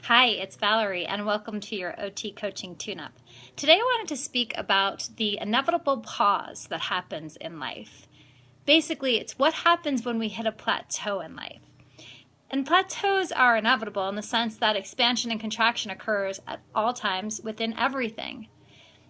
Hi, it's Valerie, and welcome to your OT Coaching Tune-Up. Today I wanted to speak about the inevitable pause that happens in life. Basically, it's what happens when we hit a plateau in life. And plateaus are inevitable in the sense that expansion and contraction occurs at all times within everything.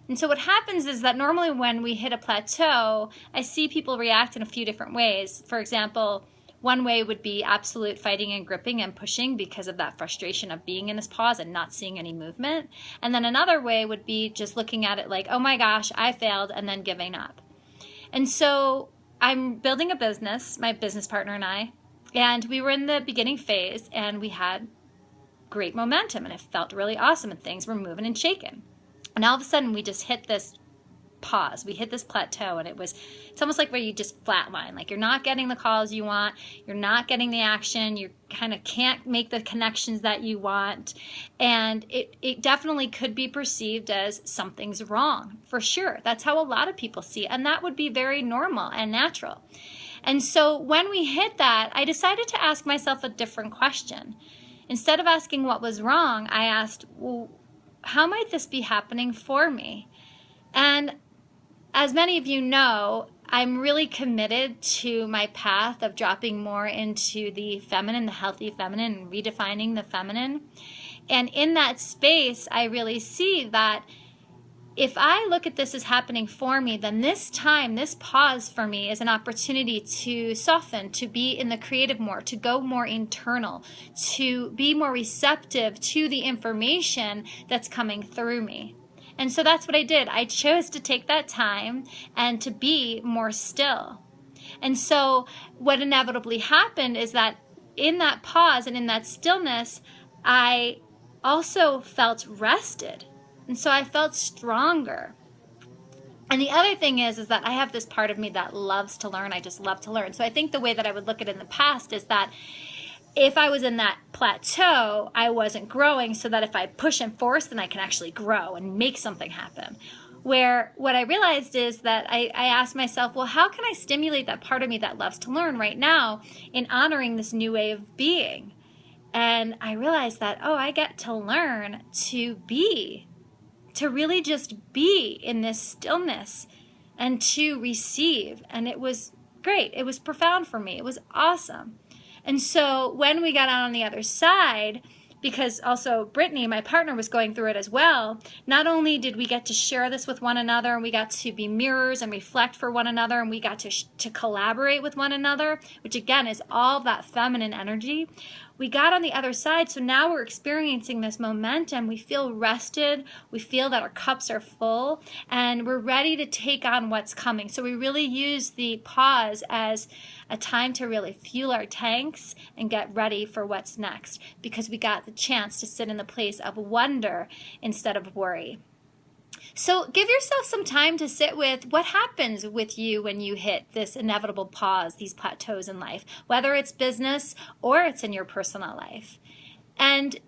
And so what happens is that normally when we hit a plateau, I see people react in a few different ways. For example, one way would be absolute fighting and gripping and pushing because of that frustration of being in this pause and not seeing any movement. And then another way would be just looking at it like, oh my gosh, I failed, and then giving up. And so I'm building a business, my business partner and we were in the beginning phase and we had great momentum and it felt really awesome and things were moving and shaking. And all of a sudden we just hit this pause. We hit this plateau and it's almost like where you just flatline. Like you're not getting the calls you want. You're not getting the action. You kind of can't make the connections that you want. And it definitely could be perceived as something's wrong for sure. That's how a lot of people see it. And that would be very normal and natural. And so when we hit that, I decided to ask myself a different question. Instead of asking what was wrong, I asked, well, how might this be happening for me? And as many of you know, I'm really committed to my path of dropping more into the feminine, the healthy feminine, and redefining the feminine. And in that space, I really see that if I look at this as happening for me, then this time, this pause for me is an opportunity to soften, to be in the creative more, to go more internal, to be more receptive to the information that's coming through me. And so that's what I did. I chose to take that time and to be more still. And so what inevitably happened is that in that pause and in that stillness, I also felt rested. And so I felt stronger. And the other thing is that I have this part of me that loves to learn. I just love to learn. So I think the way that I would look at it in the past is that if I was in that plateau, I wasn't growing, so that if I push and force, then I can actually grow and make something happen. Where what I realized is that I asked myself, well, how can I stimulate that part of me that loves to learn right now in honoring this new way of being? And I realized that, oh, I get to learn to be, to really just be in this stillness and to receive. And it was great. It was profound for me. It was awesome. And so when we got out on the other side, because also Brittany, my partner, was going through it as well, not only did we get to share this with one another and we got to be mirrors and reflect for one another and we got to collaborate with one another, which again is all that feminine energy, we got on the other side. So now we're experiencing this momentum. We feel rested. We feel that our cups are full and we're ready to take on what's coming. So we really use the pause as a time to really fuel our tanks and get ready for what's next, because we got the chance to sit in the place of wonder instead of worry. So give yourself some time to sit with what happens with you when you hit this inevitable pause, these plateaus in life, whether it's business or it's in your personal life. And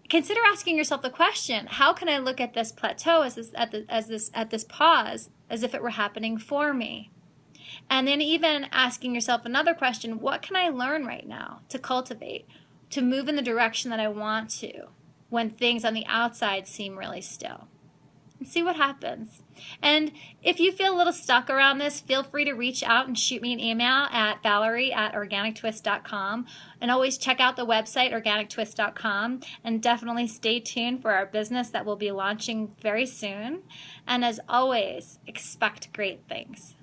consider asking yourself the question, how can I look at this plateau at this pause as if it were happening for me? And then even asking yourself another question, what can I learn right now to cultivate, to move in the direction that I want to when things on the outside seem really still? And see what happens. And if you feel a little stuck around this, feel free to reach out and shoot me an email at valerie@organictwist.com. And always check out the website, organictwist.com. And definitely stay tuned for our business that will be launching very soon. And as always, expect great things.